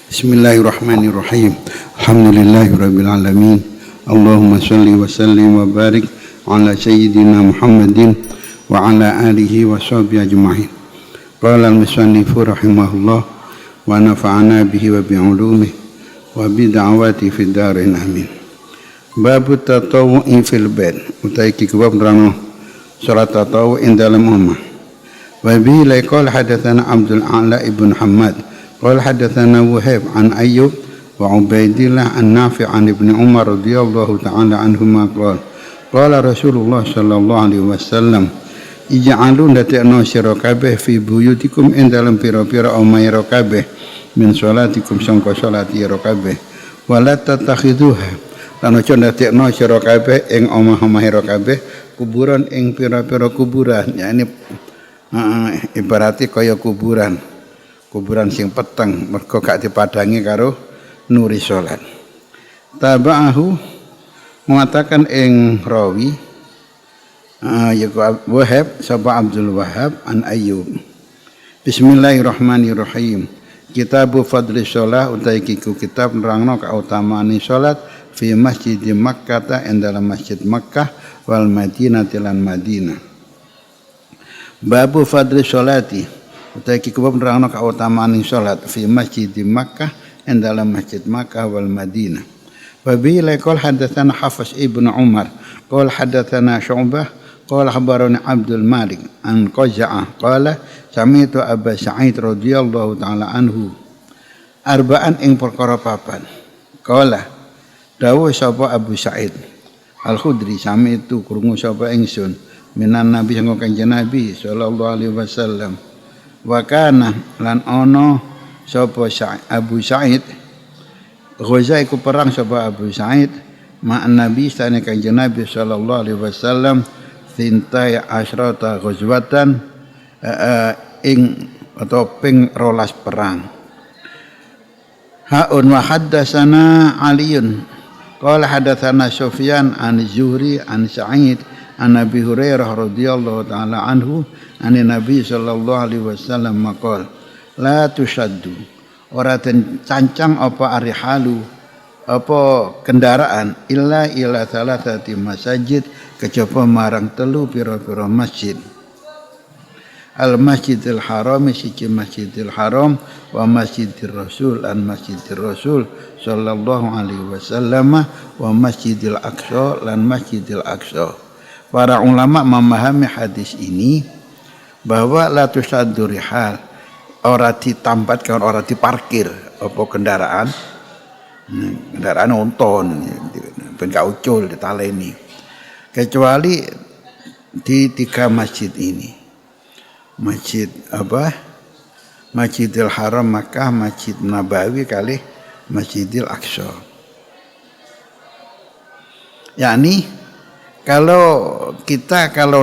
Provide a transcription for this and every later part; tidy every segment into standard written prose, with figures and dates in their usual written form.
Bismillahirrahmanirrahim. Alhamdulillahirabbil alamin. Allahumma shalli wa sallim wa barik ala sayyidina Muhammadin wa ala alihi wa sahbihi ajma'in. Qala al-musannifu rahimahullah wa nafa'ana bihi wa bi'ulumihi wa bid'awati fid dharain amin. Bab tatawwu'i fil bait. Utai ki bab nerangno salat tatawwu' ing dalam omah. Wa bi laqal hadatsana Abdul A'la ibn Hammad قال حدثنا وهيب عن أيوب وعبيد الله عن نافع عن ابن عمر رضي الله تعالى عنهما قال رسول الله صلى الله عليه وسلم ij'alu ndatekno sira kabeh fi buyutikum ing dalem pira-pira omahe ira kabeh min sholatikum sangka salat ira kabeh wala tatakhiduha lan aja ndatekno sira kabeh ing omah-omah ira kabeh kuburan ing pira-pira kuburan yakni ibarate kaya kuburan sing peteng mergo gak dipadangi karo nuri salat. Taba'ahu mengatakan ing rawi yaiku Wahab sapa Abdul Wahab an Ayyub. Bismillahirrahmanirrahim. Kitabu fadli shalah utai kiku kitab nerangno kautamaane salat fi Masjid Makkah ing dalam Masjid Makkah wal Madinah lan Madinah. Babu fadli sholati utai kikubab nerangno kautamaan salat fi Masjid Makkah ing dalam Masjid Makkah wal Madinah. Wa bi laqal hadatsana Hafiz ibn Umar qala hadatsana Syu'bah qala khabarana Abdul Malik an Qaza'ah qala sami'tu Abu Sa'id radhiyallahu taala anhu arba'an ing perkara papan qala dawuh sapa Abu Sa'id Al-Khudri sami'tu krungu sapa ingsun minan Nabi sangka Kanjeng Nabi sallallahu alaihi wasallam wa kana lan ono sapa Abu Sa'id Ghaza iku perang sapa Abu Sa'id ma'an Nabi sane Kanjeng Nabi sallallahu alaihi wasallam tintai asyrata ghazwatan ing atau ping 12 perang. Ha'un wa haddatsana Aliun qala hadatsana Sufyan an Zuhri an Sa'id an Abi Hurairah radhiyallahu taala anhu an Nabi sallallahu alaihi wasallam maqal la tusaddu ora den cancang apa arihalu apa kendaraan illa ila salatati masajid kejaba marang telu pira-pira masjid al Masjidil Haram siji Masjidil Haram wa Masjidir Rasul an Masjidir Rasul sallallahu alaihi wasallam wa Masjidil Aqsa lan Masjidil Aqsa. Para ulama memahami hadis ini bahwa la tusaddu rihal ora ditambatkan ora diparkir apa kendaraan onton ben gak ucul ditaleni kecuali di 3 masjid ini. Masjid apa? Masjidil Haram Makkah, Masjid Nabawi kali Masjidil Aqsa. Yakni kalau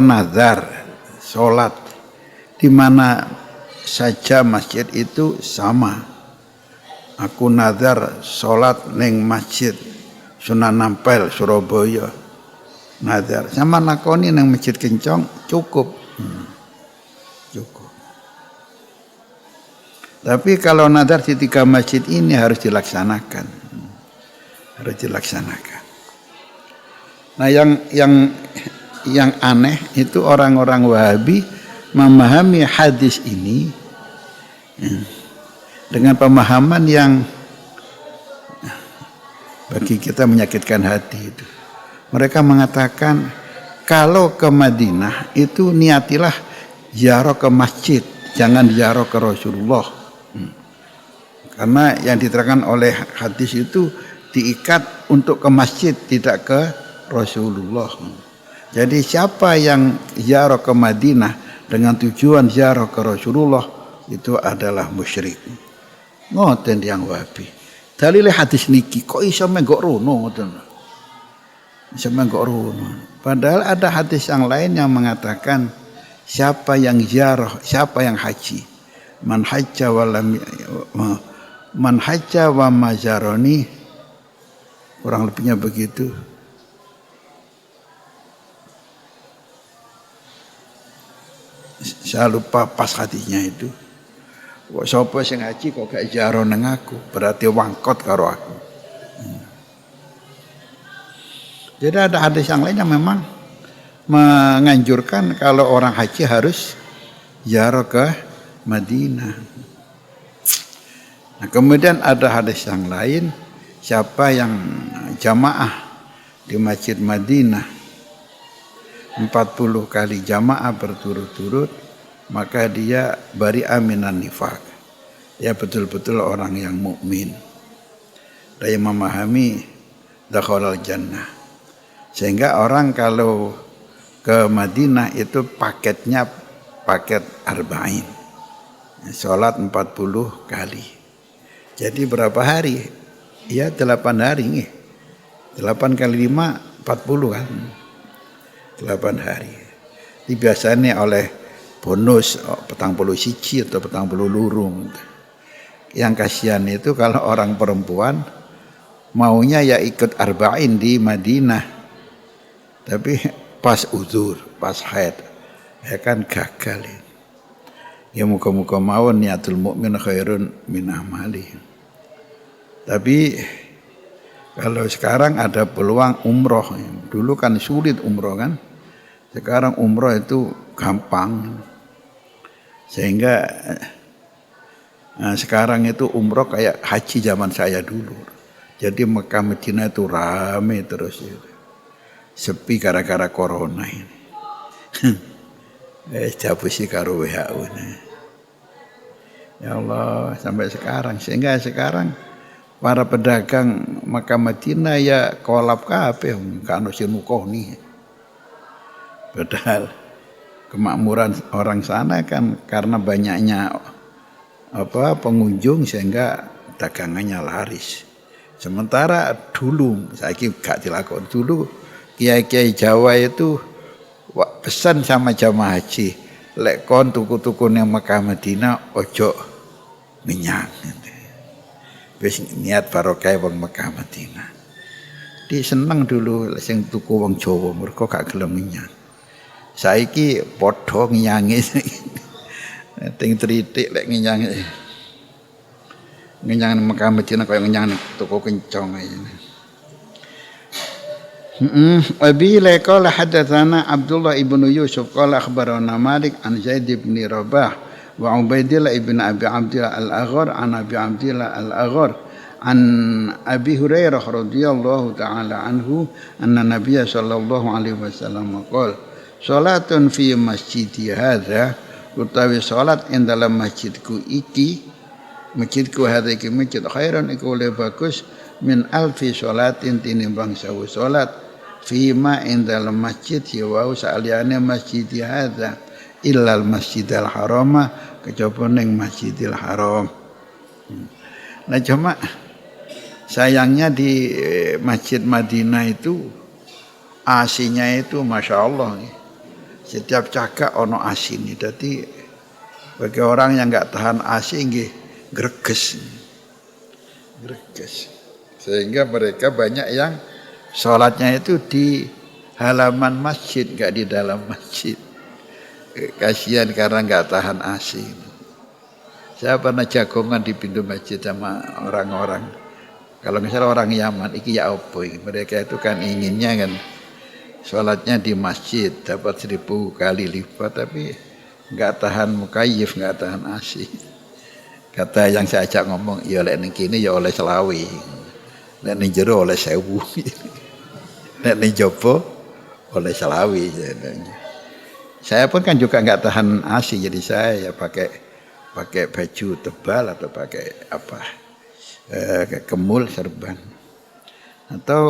nazar sholat di mana saja masjid itu sama. Aku nazar sholat ning Masjid Sunan Ampel Surabaya. Nazar sama nakoni ning Masjid Kencong cukup. Cukup. Tapi kalau nazar di 3 masjid ini harus dilaksanakan. Harus dilaksanakan. Nah yang aneh itu orang-orang Wahabi memahami hadis ini dengan pemahaman yang bagi kita menyakitkan hati itu. Mereka mengatakan kalau ke Madinah itu niatilah ziarah ke masjid, jangan ziarah ke Rasulullah. Karena yang diterangkan oleh hadis itu diikat untuk ke masjid, tidak ke Rasulullah. Jadi siapa yang ziarah ke Madinah dengan tujuan ziarah ke Rasulullah itu adalah musyrik. Ngoten yang Wahabi. Dalile hadis niki kok iso menggok rono ngoten. Iso menggok rono. Padahal ada hadis yang lain yang mengatakan siapa yang ziarah, siapa yang haji. Man hajja wa mazaroni kurang lebihnya begitu. Saya lupa pas hadisnya itu. Kok sapa sing haji kok gak ziarah nang aku, berarti wangkot karo aku. Jadi ada hadis yang lain yang memang menganjurkan kalau orang haji harus ziarah ke Madinah. Nah, kemudian ada hadis yang lain, siapa yang jamaah di Masjid Madinah 40 kali jamaah berturut-turut, maka dia bari'a minan nifaq. Dia betul-betul orang yang mukmin. Dia memahami dakhalal jannah. Sehingga orang kalau ke Madinah itu paketnya paket arba'in. Salat 40 kali. Jadi berapa hari? Ya 8 hari nih. 8 kali 5 40 kan. 8 hari. Ini biasanya oleh bonus 40 siji atau 40 lurung. Yang kasihan itu kalau orang perempuan maunya ya ikut arba'in di Madinah. Tapi pas uzur, pas haid, ya kan gagal. Ya muka-muka mawon niatul mukmin khairun min amali. Tapi kalau sekarang ada peluang umroh. Dulu kan sulit umroh kan. Sekarang umroh itu gampang. Sehingga sekarang itu umroh kayak haji zaman saya dulu. Jadi Mekah Madinah itu rame terus. Sepi gara-gara corona ini. Jabusi karo WHO ini. Ya Allah, sampai sekarang. Sehingga sekarang para pedagang Makkah Madinah ya kolap kabeh kan sing mukoni. Padahal kemakmuran orang sana kan karena banyaknya pengunjung sehingga dagangannya laris. Sementara dulu saiki gak dilakoni dulu kiai-kiai Jawa itu pesan sama jamaah haji, lek kon tuku-tuku nang Mekah Madinah ojo minyak. Wis niat barokah wong Mekah Madinah. Di seneng dulu sing tuku wong Jawa mergo gak gelem minyak. Saiki padha nyange. Ting tritik lek nyange. Ngenyang Mekah Madinah kaya ngenyang tuku kencong ae. Abi qala hadatsana Abdullah ibnu Yusuf qala akhbarana Malik an Zaid bin Rabah wa Ubaidillah ibn Abi Abdillah al-Aghar an Abi Abdillah al-Aghar an Abi Hurairah radhiyallahu taala anhu anna Nabiy sallallahu alaihi wasallam qala salatun fi masjidi hadza utawi salat ing dalam masjidku iki masjidku hadza iki masjid khairan iku lebih bagus min alfi salatin tinimbang 1000 salat fima ing dalam masjid wa sa'aliyane masjid hadza illal masjidil harama kejaba ning masjidil haram. Nah cuma sayangnya di Masjid Madinah itu AC-nya itu Masya Allah nih. Setiap cagak ono AC ini. Jadi bagi orang yang enggak tahan AC nggih greges. Sehingga mereka banyak yang sholatnya itu di halaman masjid, enggak di dalam masjid. Kasihan karena enggak tahan AC. Saya pernah jagongan di pintu masjid sama orang-orang. Kalau misalnya orang Yaman, iki ya apa ini? Mereka itu kan inginnya kan sholatnya di masjid dapat 1000 kali lipat, tapi enggak tahan mukayif, enggak tahan AC. Kata yang saya ajak ngomong, ya lek ning kene ya oleh selawi. Lek ning jero oleh 1000. Nek ning jaba oleh selawi. Saya pun kan juga enggak tahan AC, jadi saya ya pakai baju tebal atau pakai apa? Kemul serban. Atau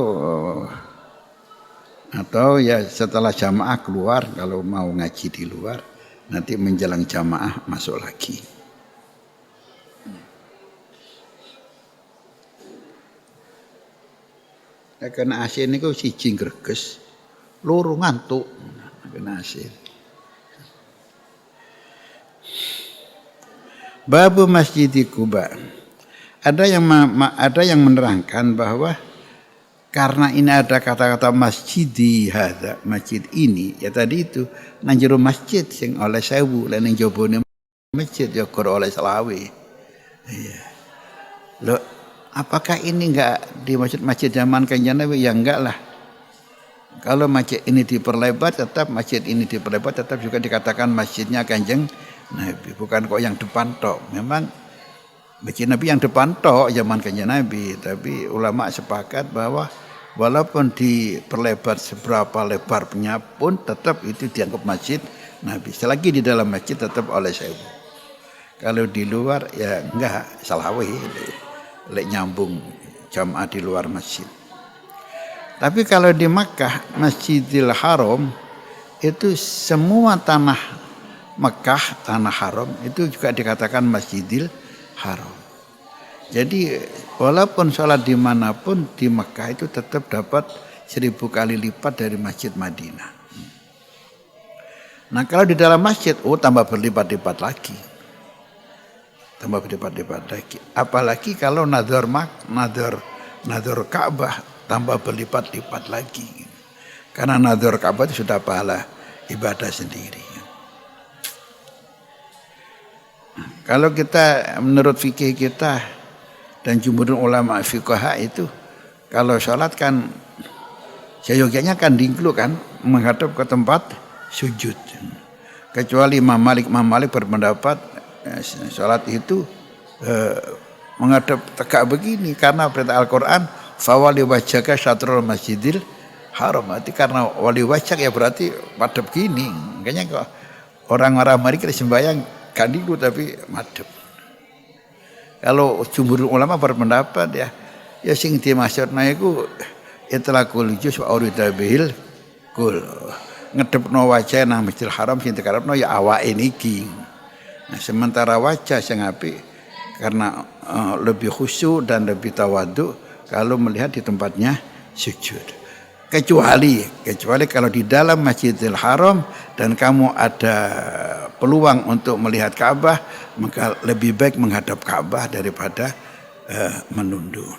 ya setelah jamaah keluar kalau mau ngaji di luar, nanti menjelang jamaah masuk lagi. Kena AC niku siji greges, loro ngantuk. Kena AC. Babu Masjid Quba. Ada yang menerangkan bahwa karena ini ada kata-kata masjidi hadza, masjid ini, ya tadi itu nang jero masjid sing oleh 1000 lan ning jabone masjid ya kur oleh selawe. Iya. Loh, apakah ini enggak di masjid-masjid zaman Kanjeng Nabi? Ya enggak lah. Kalau masjid ini diperlebar tetap juga dikatakan masjidnya Kanjeng Nabi, bukan kok yang depan tok. Memang masjid Nabi yang depan tok zaman Kanjeng Nabi, tapi ulama sepakat bahwa walaupun diperlebar seberapa lebarnya pun tetap itu dianggap masjid Nabi. Selagi di dalam masjid tetap oleh sewu. Kalau di luar ya enggak, salawi lek nyambung jamaah di luar masjid. Tapi kalau di Makkah, Masjidil Haram itu semua tanah Makkah, tanah haram itu juga dikatakan Masjidil Haram. Jadi walaupun sholat dimanapun di Makkah itu tetap dapat 1000 kali lipat dari Masjid Madinah. Nah kalau di dalam masjid, tambah berlipat-lipat lagi. Tambah berlipat-lipat lagi. Apalagi kalau nadhar Ka'bah, tambah berlipat-lipat lagi. Karena nadhar Ka'bah itu sudah pahala ibadah sendiri. Kalau kita menurut fikih kita dan jumhur ulama fiqh itu, kalau sholat kan seyogyanya kan dingkluk kan, menghadap ke tempat sujud. Kecuali Imam Malik berpendapat sholat itu menghadap tegak begini karena perintah Al-Quran fawali wajhaka syatrul masjidil haram. Berarti karena wali wajhak ya berarti madhep gini. Makanya kok orang-orang Malik sembahyang gak dingkluk tapi madhep. Kalau jumhur ulama berpendapat ya sing dimaksudna iku itlaqul juz wa urida bihil kul. Ngedepno wajah nang Masjidil Haram sing dikarepno ya awake niki. Nah, sementara wajah sing apik karena lebih khusyuk dan lebih tawadhu kalau melihat di tempatnya sujud. Kecuali kalau di dalam Masjidil Haram dan kamu ada peluang untuk melihat Ka'bah, maka lebih baik menghadap Ka'bah daripada menunduk.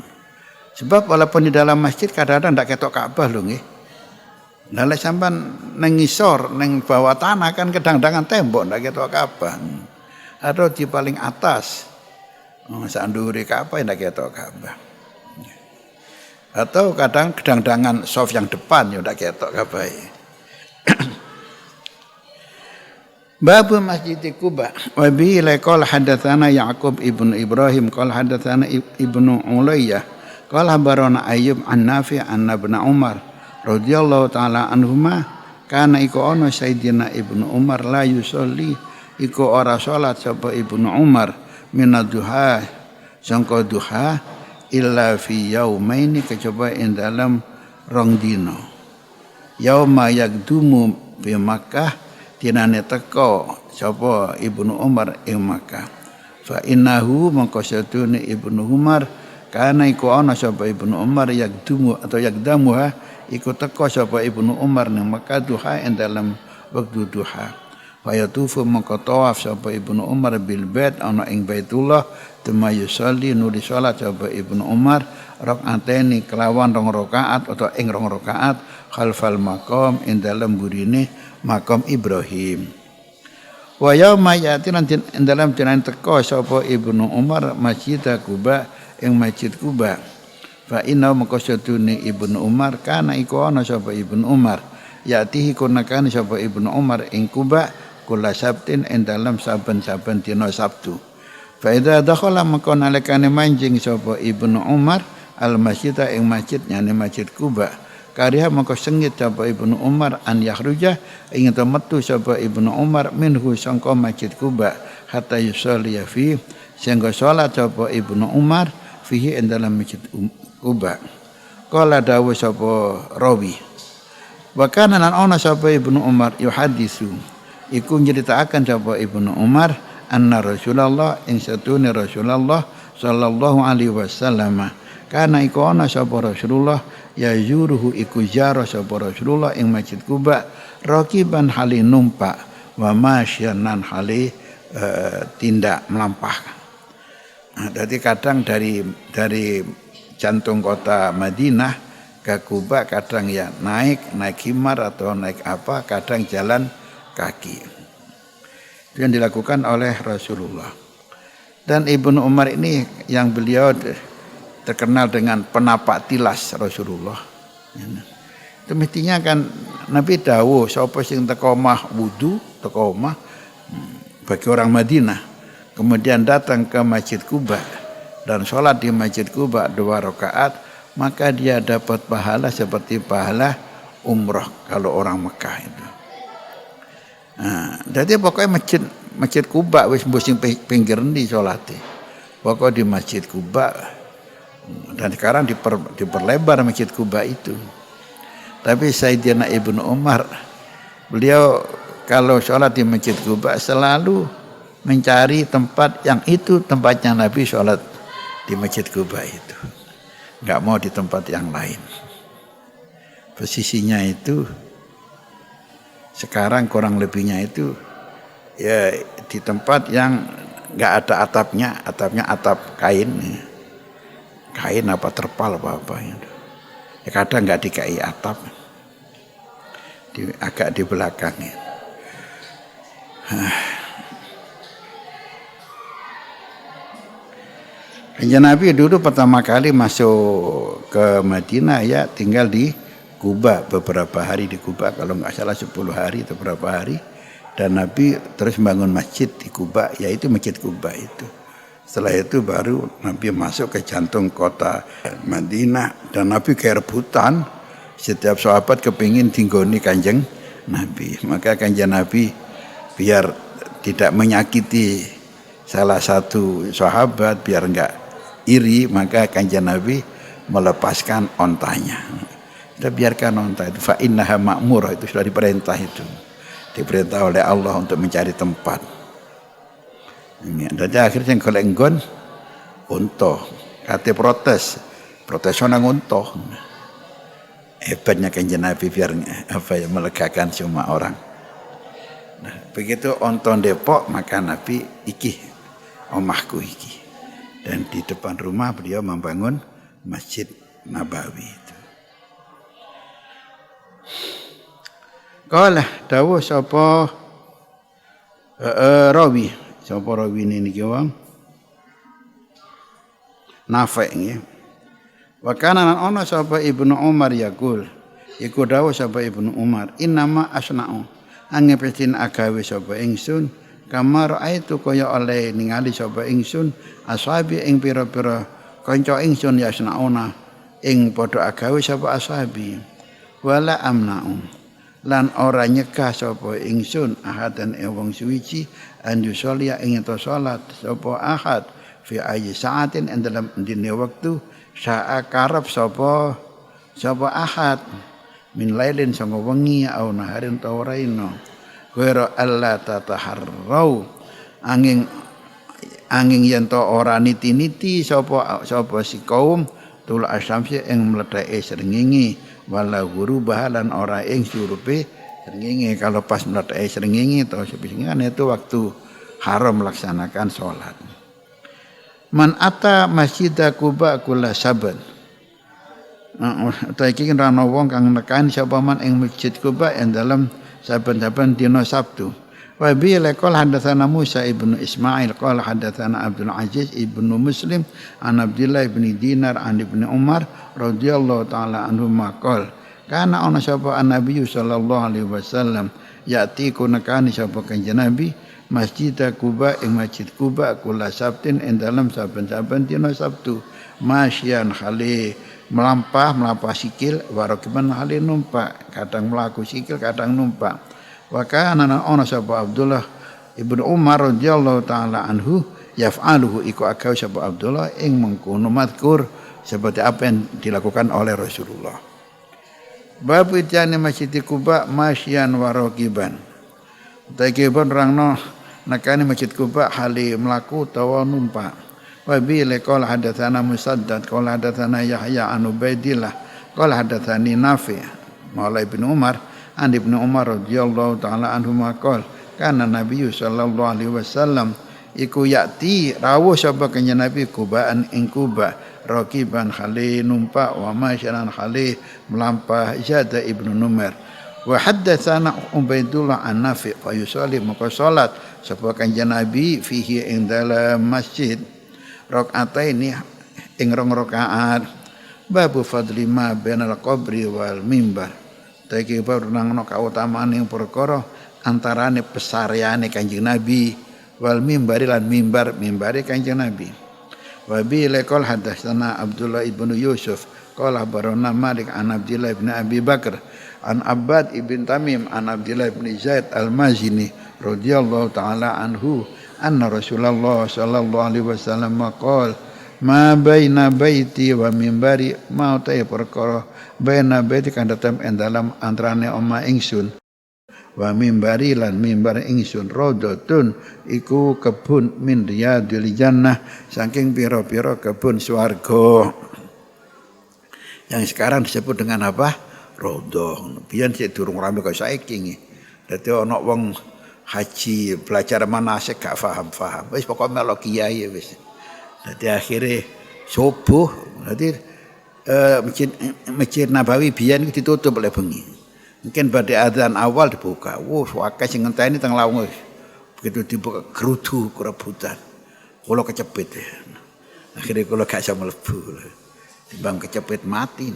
Sebab walaupun di dalam masjid kadang-kadang ndak ketok Ka'bah lho nggih. Lah lek sampean nang ngisor, nang bawah tanah kan kadang-kadang tembok ndak ketok Ka'bah. Atau di paling atas. Sak ndure Ka'bah ndak ketok Ka'bah. Atau kadang gedangan soft yang depan ya ndak ketok Ka'bah. Babu Masjid Quba wa bihi laqala hadatsana Yaqub ibnu Ibrahim qala hadatsana ibnu Ulayyah qala barana Ayyub an Nafi' an Ibn Umar radhiyallahu taala anhuma kana iku ana Sayyidina Ibnu Umar la yusolli iku ora salat sapa Ibnu Umar minadduha sangka duha illa fi yaumaini kejaba ing dalam rong dina yauma yaqdumu fi Makkah dinane teko sapa Ibnu Umar ing Makkah fa innahu mangko satune Ibnu Umar kana iku ana sapa Ibnu Umar yaqdumu atau yaqdamuha iku teko sapa Ibnu Umar ning Makkah duha ing dalam wektu duha fa yatufu mangko tawaf sapa Ibnu Umar bil bait ana ing Baitullah tuma yusolli nuli salat sapa Ibnu Umar rakaataini kelawan 2 rakaat atau ing 2 rakaat khalfal maqam ing dalam burine makam Ibrahim. Wa yauma yatin dalam dinan teko sapa Ibnu Umar Masjid Quba ing Masjid Quba. Fa inna maqsadune Ibnu Umar kana iku ana sapa Ibnu Umar yatihi kunakan sapa Ibnu Umar ing Quba kula sabtin ing dalam saben-saben dina Sabtu. Fa idza dakhala maka nalikane manjing sapa Ibnu Umar al masjid ing masjid nyane Masjid Quba. Kariha maka sengit sapa Ibnu Umar an yakhruja ing metu sapa Ibnu Umar minhu sangka Masjid Quba hatta yusolli fi sehingga salat sapa Ibnu Umar fihi ing dalam Masjid Quba. Qala dawu sapa rawi wa kana lan ana sapa Ibnu Umar yuhaddisu iku nyeritakaken sapa Ibnu Umar anna Rasulullah ing satune Rasulullah sallallahu alaihi wasallam kana iku ana sapa Rasulullah ya yuruhu iku jaro sapa Rasulullah ing Masjid Quba raqiban hali numpak wa masyanan hali tindak melampah. Nah, jadi kadang dari jantung kota Madinah ke Quba kadang ya naik himar atau naik apa, kadang jalan kaki. yang dilakukan oleh Rasulullah. Dan Ibnu Umar ini yang beliau terkenal dengan penapak tilas Rasulullah. Itu mestinya kan Nabi dawuh sapa sing teko omah wudu, teko omah bagi orang Madinah, kemudian datang ke Masjid Quba dan sholat di Masjid Quba 2 rakaat, maka dia dapat pahala seperti pahala umroh kalau orang Mekah itu. Nah, jadi pokoknya masjid Quba wis mbusing pinggir ndi salate. Pokok di Masjid Quba, dan sekarang diperlebar Masjid Quba itu. Tapi Sayyidina Ibnu Umar beliau kalau sholat di Masjid Quba selalu mencari tempat yang itu tempatnya Nabi sholat di Masjid Quba itu. Enggak mau di tempat yang lain. Posisinya itu sekarang kurang lebihnya itu ya di tempat yang enggak ada atapnya atap kain apa terpal apa itu. Ya kadang enggak dikai atap, agak di belakangnya. Kanjeng Nabi dulu pertama kali masuk ke Madinah ya tinggal di Quba beberapa hari di Quba, kalau nggak salah 10 hari atau berapa hari, dan Nabi terus membangun masjid di Quba, yaitu Masjid Quba itu. Setelah itu baru Nabi masuk ke jantung kota Madinah, dan Nabi kayak rebutan, setiap sahabat kepingin tinggoni Kanjeng Nabi. Maka Kanjeng Nabi biar tidak menyakiti salah satu sahabat, biar enggak iri, maka Kanjeng Nabi melepaskan ontanya. Kita biarkan onta itu, fa innaha ma'murah, itu sudah diperintah itu. Diperintah oleh Allah untuk mencari tempat. Jadi akhirnya yang golek nggon unta, kate protes nang unta. Hebatnya Kanjeng Nabi biar melegakan semua orang. Nah, begitu onton Depok, maka Nabi iki omahku iki. Dan di depan rumah beliau membangun Masjid Nabawi itu. Qala dawuh sapa rawi, sapa rawi niki wong Nafi' nggih. Wa kana ana sapa Ibnu Umar yaqul, iku dawuh sapa Ibnu Umar, innama asna'u angepetin agawe sapa ingsun kamar aitu kaya oleh ningali sapa ingsun ashabi ing pira-pira kanca ingsun yasnauna ing padha agawe sapa ashabi wala amna'u lan ora nyegah sapa ingsun ahadan wong suwiji an yusolya ing to salat sapa ahad fi ayyi saatin ing dalam dine wektu sa'a karep sapa ahad min lailin sanga wengi au naharin ta ora ino wira alla tataharrau angin yen to ora niti-niti sapa si kaum tul asyamsi ing mletheke srengenge wala guru bahalan ora ing surupe srengenge. Kalau pas mletheke srengenge to sepisan itu waktu haram melaksanakan salat. Man ata masjida Quba kula saban. Utaiki rana wong kang nekani sapa man ing Masjid Quba ing dalam saben-saben dina Sabtu. Wa bi laqal hadatsana Musa ibnu Ismail qala hadatsana Abdul Aziz ibnu Muslim an Abdullah ibn Dinar an ibnu Umar radhiyallahu taala anhu maqal kana ana sapa Nabi sallallahu alaihi wasallam yati kunakani sapa kanjeng Nabi Masjid Quba ing Masjid Quba kula sabtin ing dalam saben-saben dina Sabtu masyan khali melampah sikil warakiban khali numpak, kadang melaku sikil kadang numpak. Wa kana ana sapa Abdullah ibnu Umar radhiyallahu taala anhu yaf'aluhu iku agawe sapa Abdullah ing mengkono mazkur seperti apa yang dilakukan oleh Rasulullah. Bab itane Masjid Quba masyan warakiban. Takibun rangno nakane Masjid Quba hali melaku utawa numpak. Wa bi laqala hadatsana Musaddad qala hadatsana Yahya an Ubaidillah qala hadatsani Nafi' maula Ibnu Umar an Ibnu Umar radhiyallahu taala anhu maqal kana Nabi sallallahu alaihi wasallam iku yati rawuh sapa kanjeng Nabi Qubaan ing Quba raqiban khali numpak wa masyaran khali melampah Zada Ibnu Numair wa haddatsana Ubaidullah an Nafi' fa yusalli maka salat sapa Kanjeng Nabi fihi ing dalam masjid rakaataini ing rong rakaat babu fadli ma bainal qabri wal mimbar taki bab nang kautamaan ing perkara antarane pesareane Kanjeng Nabi wal mimbari lan mimbari Kanjeng Nabi wa bi laqal hadatsana Abdullah ibnu Yusuf qala barana Malik an Abdullah ibn Abi Bakar an Abbad ibn Tamim an Abdullah ibn Zaid al-Mazini radhiyallahu taala anhu anna Rasulullah sallallahu alaihi wasallam qala ma baina baiti wa mimbari ma ta perkara baina baiti kan datam dalam antarane oma ingsun wa mimbari lan mimbar ingsun rodatun iku kebun min riyadil jannah saking pira-pira kebun swarga yang sekarang disebut dengan apa? Rodong. Biyen sik durung rame kaya saiki nggih. Dadi ana wong haji belajar manasik gak paham-paham. Wis pokoke melok kiai wis. Dadi akhire subuh dadi masjid Nabawi biyen ditutup oleh bengi. Mungkin pada adzan awal dibuka. Wah, akeh sing ngenteni teng lawang. Begitu dibuka gerudu kerebutan. Kula kecepit. Akhirnya kula gak iso mlebu. Timbang kecepit mati.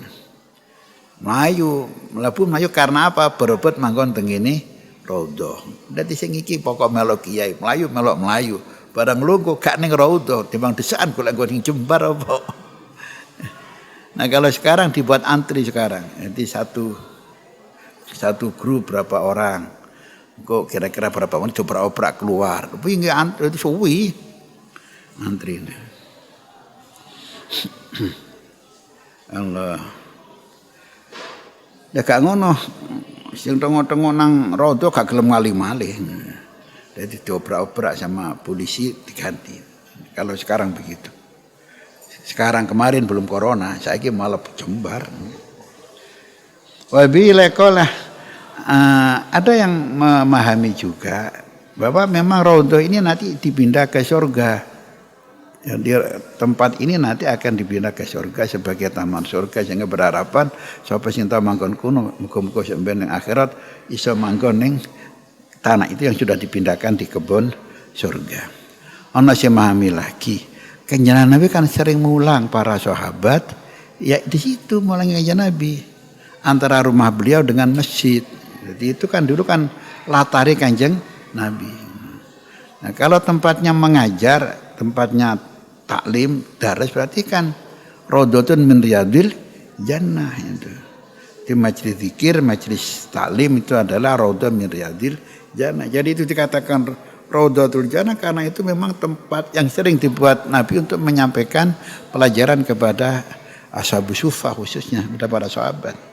Mlebu mlayu karena apa? Berebut manggon teng ngene raudhah. Dadi sing iki pokok melok kiai, melok mlayu. Barang lungguh gak ning raudhah, timbang desakan golek nggon ning jembar apa. Nah, kalau sekarang dibuat antri sekarang. Jadi satu grup berapa orang, kok kira-kira berapa menit coba oprak keluar, tapi nggak antri itu suwi antri. Allah, ya gak ngono, sing tengok-tengok nang rodo gak gelem malih-malih, jadi dioprak-oprak sama polisi diganti. Kalau sekarang begitu, sekarang kemarin belum corona, saiki malah jembar. Wabilakolah ada yang memahami juga bahwa memang raudhah ini nanti dipindah ke surga. Ya, di tempat ini nanti akan dipindah ke surga sebagai taman surga sehingga berharapan sapa sing manggon kuno muga-muga sampeyan ning akhirat iso manggon ning tanah itu yang sudah dipindahkan di kebun surga. Ana sing memahami lagi. Kanjeng Nabi kan sering mulang para sahabat ya di situ mulang Kanjeng Nabi. Antara rumah beliau dengan masjid. Jadi itu kan dulu kan latari Kanjeng Nabi. Nah, kalau tempatnya mengajar, tempatnya taklim, daras berarti kan raudhatun min riyadil jannah itu. Di majelis zikir, majelis taklim itu adalah raudhah min riyadil jannah. Jadi itu dikatakan raudhatul jannah karena itu memang tempat yang sering dibuat Nabi untuk menyampaikan pelajaran kepada ashabus suffah khususnya kepada para sahabat.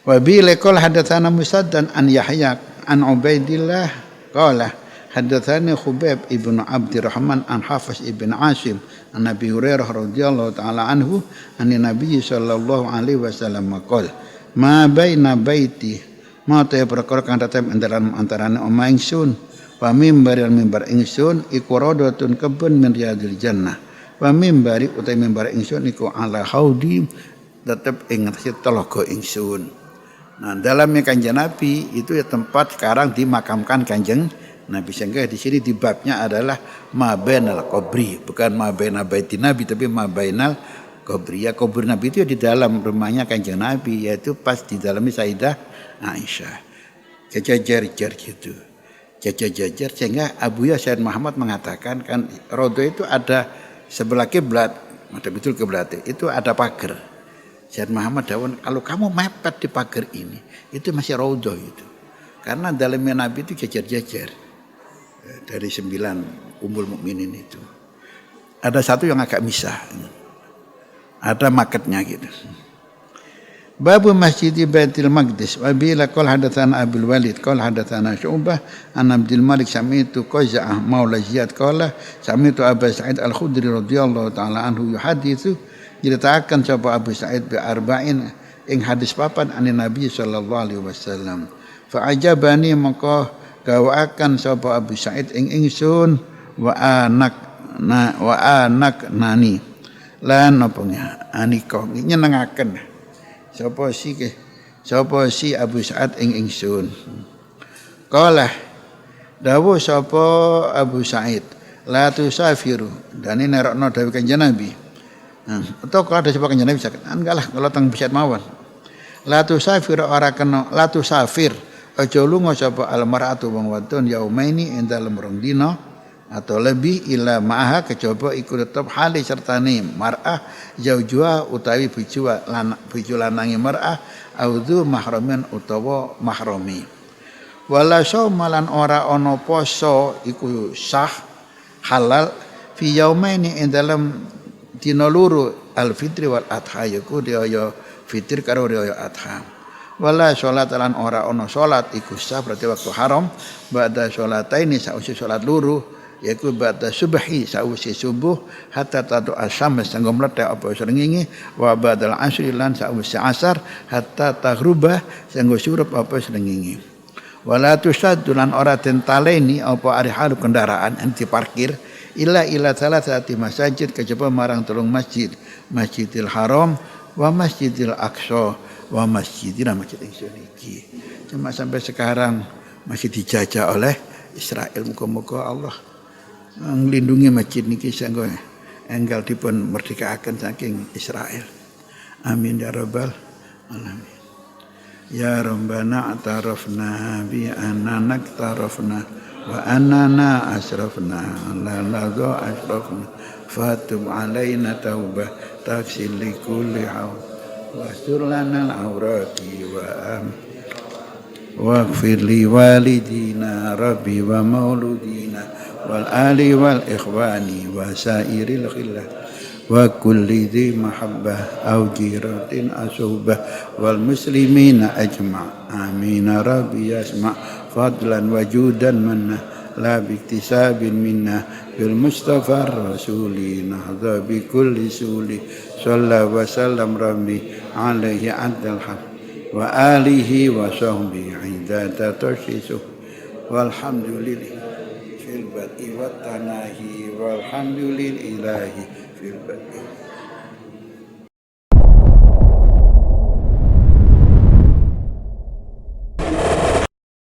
Wa bi laqal hadatsana Musaddan an Yahya an Ubaidillah qala hadatsani Khubayb ibnu Abdurrahman an Hafiz ibn Asim an Nabi Hurairah radhiyallahu taala anhu an Nabi sallallahu alaihi wasallam qala ma baina baiti ma ta perkara kang datem antarané omah ingsun wa mimbar ingsun iku radatun kebun min riyadil jannah wa mimbari utai mimbar ingsun iku ala haudi tetep ing ngatasi telaga ingsun. Nah, dalamnya Kanjeng Nabi itu ya tempat sekarang dimakamkan Kanjeng Nabi sehingga di sini di babnya adalah mabainal qabri, bukan mabaina baitin Nabi tapi mabainal qabri. Ya kubur Nabi itu ya di dalam rumahnya Kanjeng Nabi yaitu pas di dalamnya Sayyidah Aisyah. Jajar-jajar gitu. Jajar-jajar sehingga Abu Said Muhammad mengatakan kan raudhah itu ada sebelah kiblat, ada betul kiblat itu ada pagar. Said Muhammad dawuh kalau kamu mepet di pagar ini itu masih raudhah itu. Karena dalamnya Nabi itu jajar-jajar. Dari 9 ummul mukminin itu. Ada satu yang agak misah. Ada marketnya gitu. Babu Masjid Baitul Maqdis wa bila qala hadatsana Abdul Walid qala hadatsana Syu'bah an Abdul Malik sami'tu Qaza'ah maula Ziyad qala sami'tu Abu Sa'id Al-Khudri radhiyallahu taala anhu yuhaditsu ceritakan sapa Abu Sa'id bi arba'in ing hadis papan anin Nabi sallallahu alaihi wasallam fa ajabani maka gawaaken sapa Abu Sa'id ing ingsun wa anak nani lan apa anika nyenengaken sapa si Abu Sa'id ing ingsun qala Dawuh sapa Abu Sa'id, la tusafiru. Dan ini nerokno dawuh Kanjeng Nabi. Nah, atau kalau ada sapa Kanjeng Nabi saged. Enggak lah kalau teng bisyat mawon. La tusafiru ora kena, la tusafir. Aja lunga sapa almar'atu wong wadon yaumaini ing dalem rong dina atau lebih ila ma'aha kejaba iku tetep hali sertane mar'ah zaujua utawi bojo lanange mar'ah audzu mahramin utawa mahrami. Wala saumalan ora ana poso iku sah halal fi yaumaini ing dalem dina loro al fitri wal adha yaku daya fitr karo daya adha. Wala sholat lan ora ana sholat iku sah berarti waktu haram ba'da sholataini sausi sholat loro yaiku ba'da subhi sausi subuh hatta tadu asyams sanggo mlethek apa srengenge wa ba'dal asri lan sausi asar hatta taghruba sanggo surup apa srengenge. Wala tusaddu lan ora den taleni apa arihalu kendaraan yang diparkir ila salasati masajid kejaba marang telung masjid, Masjidil Haram wa Masjidil Aqsa wa masjidil masjid ingsun iki. Cuma sampai sekarang masih dijajah oleh Israel. Muga-muga Allah nglindungi masjid niki sanggo enggal dipun merdekaken saking Israel. Amin ya rabbal alamin. Ya Rabbana atarafna bi annana tarafna wa annana asrafna la laga asrafna fatub alaina taubah taksil li kulli hawl wastur lana al-awrati waghfir li walidina rabbi wa mauludina wal ali wal ikhwani wa sairil khillah wa kulli dhi mahabbah aw jiratin asubah wal muslimina ajma' amin rabbi yasma' fadlan wajudan manna la biktisabin minna bil mustafa rasuli nahdha bi kulli suli sallallahu wa sallam rabbi alaihi adal haq wa alihi wa sahbihi indata tashisu walhamdulillah fil badi wa tanahi walhamdulillahi fil badi